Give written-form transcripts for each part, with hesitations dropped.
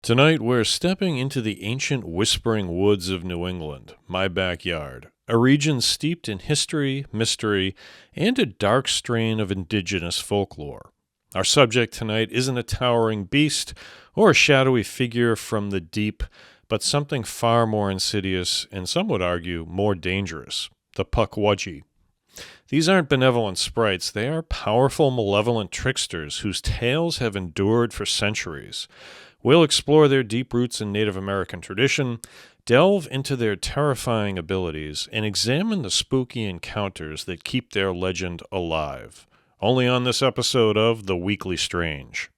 Tonight we're stepping into the ancient whispering woods of New England, my backyard, a region steeped in history, mystery, and a dark strain of indigenous folklore. Our subject tonight isn't a towering beast or a shadowy figure from the deep, but something far more insidious and some would argue more dangerous, the Pukwudgie. These aren't benevolent sprites, they are powerful, malevolent tricksters whose tales have endured for centuries. We'll explore their deep roots in Native American tradition, delve into their terrifying abilities, and examine the spooky encounters that keep their legend alive. Only on this episode of The Weekly Strange.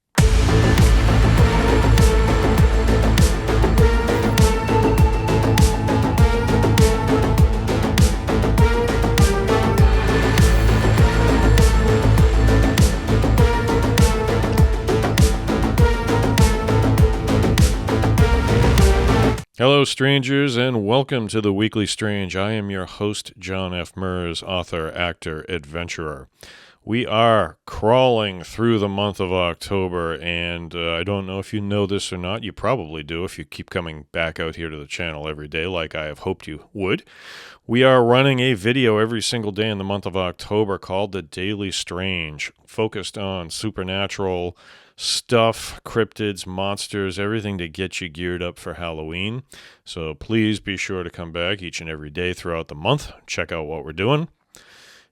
Hello, strangers, and welcome to The Weekly Strange. I am your host, John F. Mers, author, actor, adventurer. We are crawling through the month of October, and I don't know if you know this or not. You probably do if you keep coming back out here to the channel every day like I have hoped you would. We are running a video every single day in the month of October called The Daily Strange, focused on supernatural stuff, cryptids, monsters, everything to get you geared up for Halloween. So please be sure to come back each and every day throughout the month. Check out what we're doing.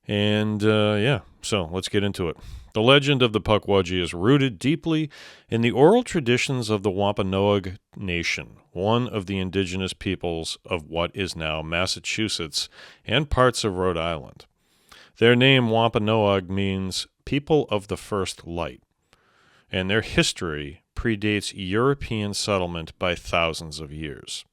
And so let's get into it. The legend of the Pukwudgie is rooted deeply in the oral traditions of the Wampanoag Nation, one of the indigenous peoples of what is now Massachusetts and parts of Rhode Island. Their name, Wampanoag, means people of the first light, and their history predates European settlement by thousands of years.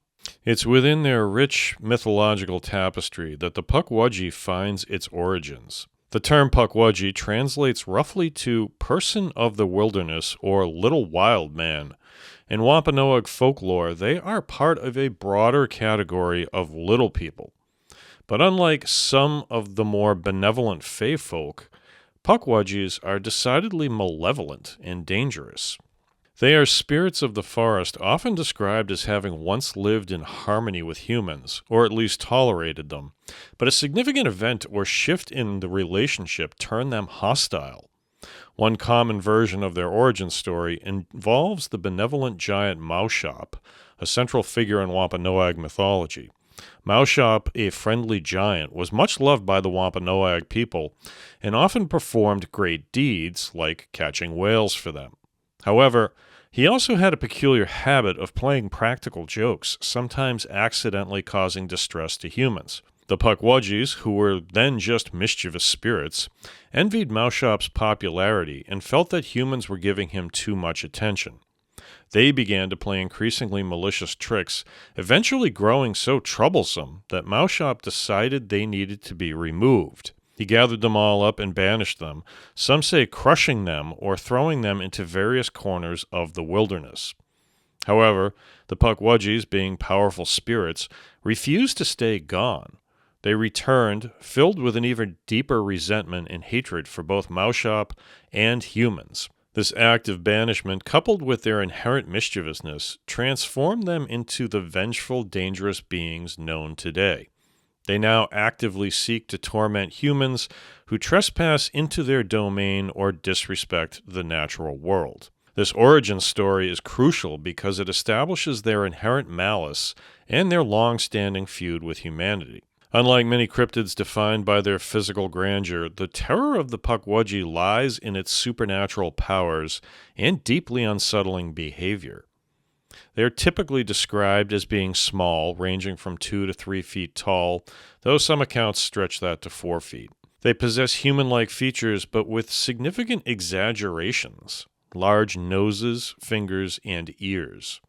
It's within their rich mythological tapestry that the Pukwudgie finds its origins. The term Pukwudgie translates roughly to person of the wilderness or little wild man. In Wampanoag folklore, they are part of a broader category of little people. But unlike some of the more benevolent fae folk, Pukwudgies are decidedly malevolent and dangerous. They are spirits of the forest, often described as having once lived in harmony with humans, or at least tolerated them, but a significant event or shift in the relationship turned them hostile. One common version of their origin story involves the benevolent giant Maushop, a central figure in Wampanoag mythology. Maushop, a friendly giant, was much loved by the Wampanoag people and often performed great deeds like catching whales for them. However, he also had a peculiar habit of playing practical jokes, sometimes accidentally causing distress to humans. The Pukwudgies, who were then just mischievous spirits, envied Maushop's popularity and felt that humans were giving him too much attention. They began to play increasingly malicious tricks, eventually growing so troublesome that Maushop decided they needed to be removed. He gathered them all up and banished them, some say crushing them or throwing them into various corners of the wilderness. However, the Pukwudgies, being powerful spirits, refused to stay gone. They returned, filled with an even deeper resentment and hatred for both Maushop and humans. This act of banishment, coupled with their inherent mischievousness, transformed them into the vengeful, dangerous beings known today. They now actively seek to torment humans who trespass into their domain or disrespect the natural world. This origin story is crucial because it establishes their inherent malice and their long-standing feud with humanity. Unlike many cryptids defined by their physical grandeur, the terror of the Pukwudgie lies in its supernatural powers and deeply unsettling behavior. They are typically described as being small, ranging from 2 to 3 feet tall, though some accounts stretch that to 4 feet. They possess human-like features, but with significant exaggerations: large noses, fingers, and ears.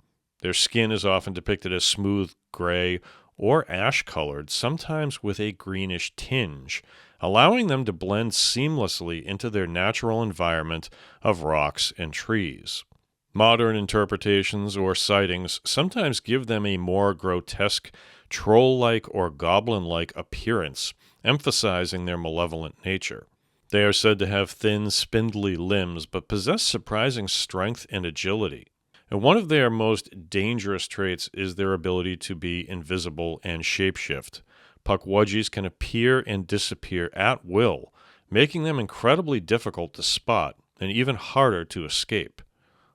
Their skin is often depicted as smooth gray or ash-colored, sometimes with a greenish tinge, allowing them to blend seamlessly into their natural environment of rocks and trees. Modern interpretations or sightings sometimes give them a more grotesque, troll-like or goblin-like appearance, emphasizing their malevolent nature. They are said to have thin, spindly limbs, but possess surprising strength and agility. And one of their most dangerous traits is their ability to be invisible and shapeshift. Pukwudgies can appear and disappear at will, making them incredibly difficult to spot and even harder to escape.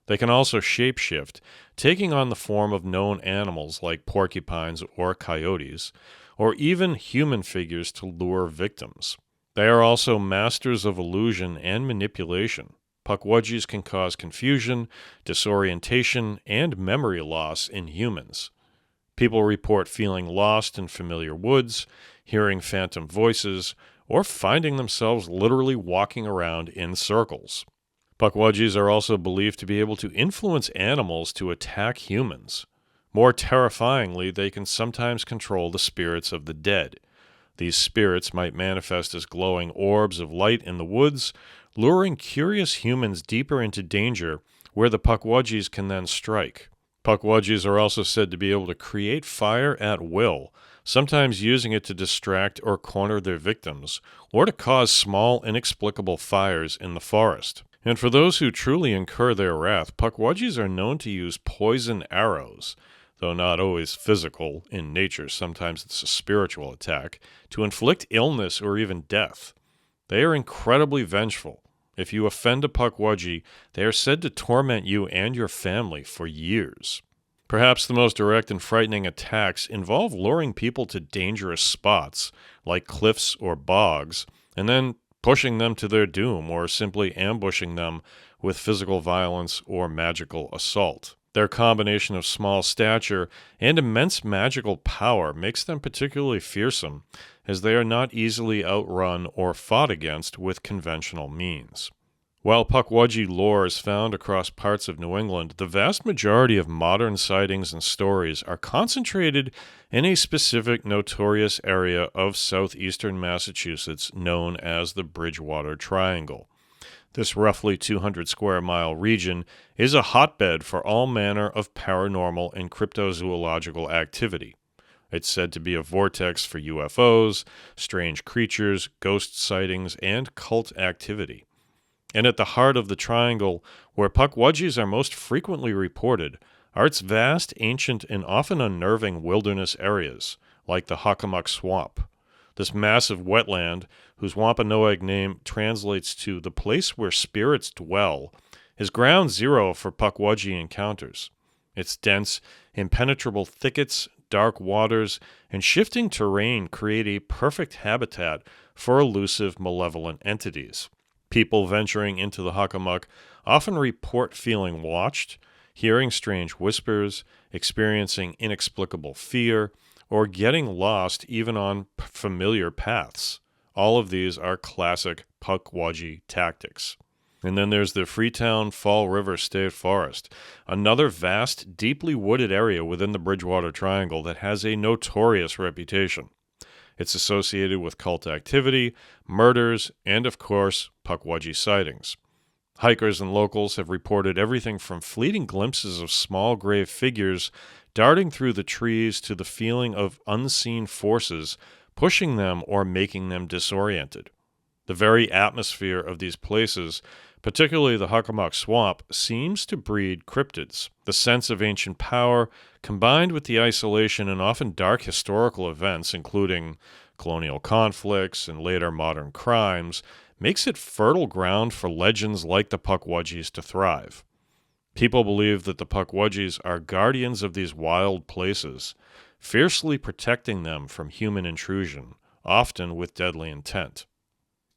They can also shapeshift, taking on the form of known animals like porcupines or coyotes, or even human figures to lure victims. They are also masters of illusion and manipulation. Pukwudgies can cause confusion, disorientation, and memory loss in humans. People report feeling lost in familiar woods, hearing phantom voices, or finding themselves literally walking around in circles. Pukwudgies are also believed to be able to influence animals to attack humans. More terrifyingly, they can sometimes control the spirits of the dead. These spirits might manifest as glowing orbs of light in the woods, luring curious humans deeper into danger, where the Pukwudgies can then strike. Pukwudgies are also said to be able to create fire at will, sometimes using it to distract or corner their victims, or to cause small, inexplicable fires in the forest. And for those who truly incur their wrath, Pukwudgies are known to use poison arrows, though not always physical in nature, sometimes it's a spiritual attack, to inflict illness or even death. They are incredibly vengeful. If you offend a Pukwudgie, they are said to torment you and your family for years. Perhaps the most direct and frightening attacks involve luring people to dangerous spots, like cliffs or bogs, and then pushing them to their doom or simply ambushing them with physical violence or magical assault. Their combination of small stature and immense magical power makes them particularly fearsome, as they are not easily outrun or fought against with conventional means. While Pukwudgie lore is found across parts of New England, the vast majority of modern sightings and stories are concentrated in a specific notorious area of southeastern Massachusetts known as the Bridgewater Triangle. This roughly 200 square mile region is a hotbed for all manner of paranormal and cryptozoological activity. It's said to be a vortex for UFOs, strange creatures, ghost sightings, and cult activity. And at the heart of the triangle, where Pukwudgies are most frequently reported, are its vast, ancient, and often unnerving wilderness areas, like the Hockomock Swamp. This massive wetland, whose Wampanoag name translates to the place where spirits dwell, is ground zero for Pukwudgie encounters. Its dense, impenetrable thickets, dark waters, and shifting terrain create a perfect habitat for elusive, malevolent entities. People venturing into the Hockomock often report feeling watched, hearing strange whispers, experiencing inexplicable fear, or getting lost even on familiar paths. All of these are classic Pukwudgie tactics. And then there's the Freetown Fall River State Forest, another vast, deeply wooded area within the Bridgewater Triangle that has a notorious reputation. It's associated with cult activity, murders, and, of course, Pukwudgie sightings. Hikers and locals have reported everything from fleeting glimpses of small gray figures darting through the trees to the feeling of unseen forces pushing them or making them disoriented. The very atmosphere of these places, particularly the Hockomock Swamp, seems to breed cryptids. The sense of ancient power, combined with the isolation and often dark historical events, including colonial conflicts and later modern crimes, makes it fertile ground for legends like the Pukwudgies to thrive. People believe that the Pukwudgies are guardians of these wild places, fiercely protecting them from human intrusion, often with deadly intent.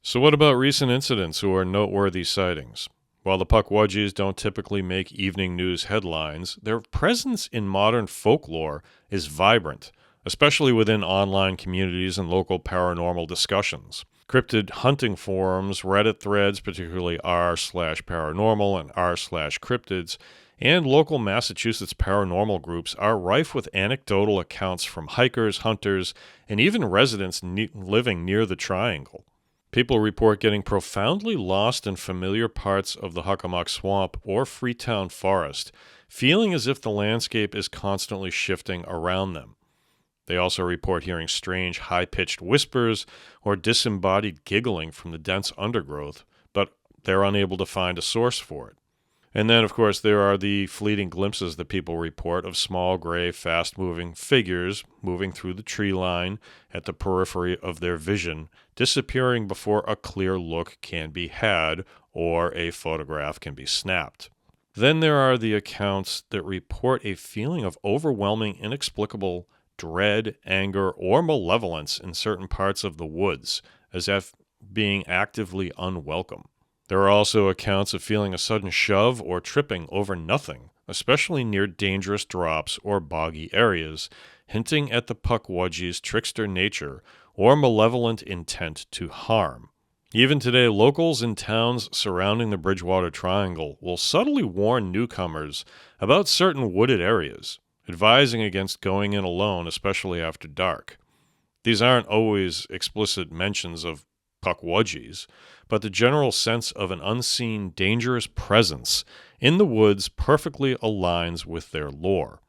So what about recent incidents or noteworthy sightings? While the Pukwudgies don't typically make evening news headlines, their presence in modern folklore is vibrant, especially within online communities and local paranormal discussions. Cryptid hunting forums, Reddit threads, particularly r/paranormal and r/cryptids, and local Massachusetts paranormal groups are rife with anecdotal accounts from hikers, hunters, and even residents living near the triangle. People report getting profoundly lost in familiar parts of the Hockomock Swamp or Freetown Forest, feeling as if the landscape is constantly shifting around them. They also report hearing strange, high-pitched whispers or disembodied giggling from the dense undergrowth, but they're unable to find a source for it. And then, of course, there are the fleeting glimpses that people report of small, gray, fast-moving figures moving through the tree line at the periphery of their vision, disappearing before a clear look can be had or a photograph can be snapped. Then there are the accounts that report a feeling of overwhelming, inexplicable dread, anger, or malevolence in certain parts of the woods, as if being actively unwelcome. There are also accounts of feeling a sudden shove or tripping over nothing, especially near dangerous drops or boggy areas, hinting at the Pukwudgie's trickster nature or malevolent intent to harm. Even today, locals in towns surrounding the Bridgewater Triangle will subtly warn newcomers about certain wooded areas, advising against going in alone, especially after dark. These aren't always explicit mentions of Pukwudgies, but the general sense of an unseen, dangerous presence in the woods perfectly aligns with their lore.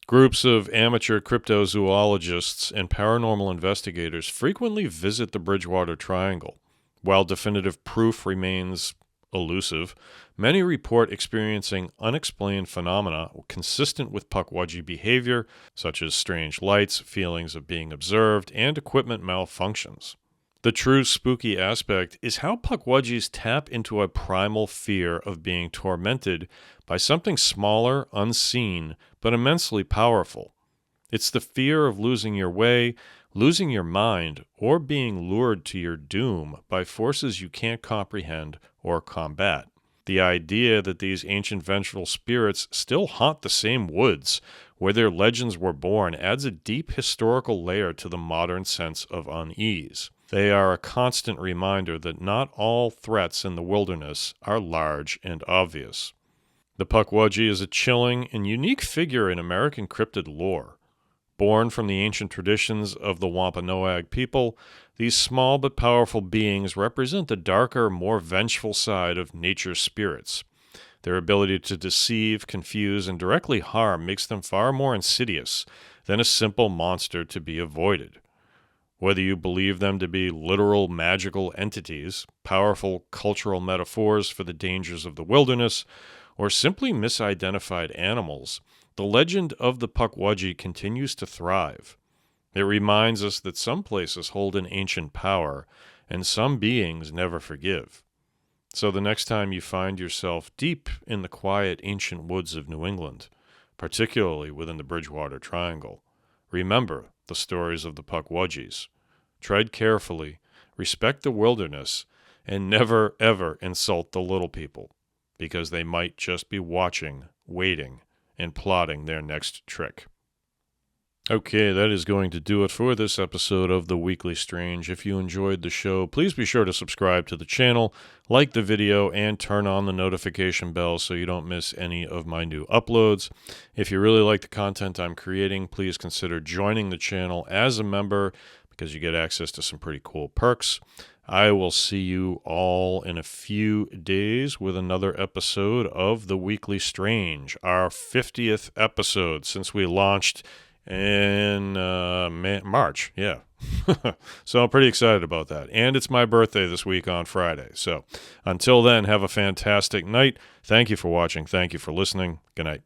Groups of amateur cryptozoologists and paranormal investigators frequently visit the Bridgewater Triangle. While definitive proof remains elusive, many report experiencing unexplained phenomena consistent with Pukwudgie behavior, such as strange lights, feelings of being observed, and equipment malfunctions. The true spooky aspect is how Pukwudgies tap into a primal fear of being tormented by something smaller, unseen, but immensely powerful. It's the fear of losing your way, losing your mind, or being lured to your doom by forces you can't comprehend or combat. The idea that these ancient vengeful spirits still haunt the same woods where their legends were born adds a deep historical layer to the modern sense of unease. They are a constant reminder that not all threats in the wilderness are large and obvious. The Pukwudgie is a chilling and unique figure in American cryptid lore. Born from the ancient traditions of the Wampanoag people, these small but powerful beings represent the darker, more vengeful side of nature's spirits. Their ability to deceive, confuse, and directly harm makes them far more insidious than a simple monster to be avoided. Whether you believe them to be literal magical entities, powerful cultural metaphors for the dangers of the wilderness, or simply misidentified animals, the legend of the Pukwudgie continues to thrive. It reminds us that some places hold an ancient power, and some beings never forgive. So the next time you find yourself deep in the quiet ancient woods of New England, particularly within the Bridgewater Triangle, remember the stories of the Pukwudgies. Tread carefully, respect the wilderness, and never ever insult the little people, because they might just be watching, waiting, and plotting their next trick. Okay, that is going to do it for this episode of The Weekly Strange. If you enjoyed the show, please be sure to subscribe to the channel, like the video, and turn on the notification bell so you don't miss any of my new uploads. If you really like the content I'm creating, please consider joining the channel as a member because you get access to some pretty cool perks. I will see you all in a few days with another episode of The Weekly Strange, our 50th episode since we launched in March. Yeah. So I'm pretty excited about that. And it's my birthday this week on Friday. So until then, have a fantastic night. Thank you for watching. Thank you for listening. Good night.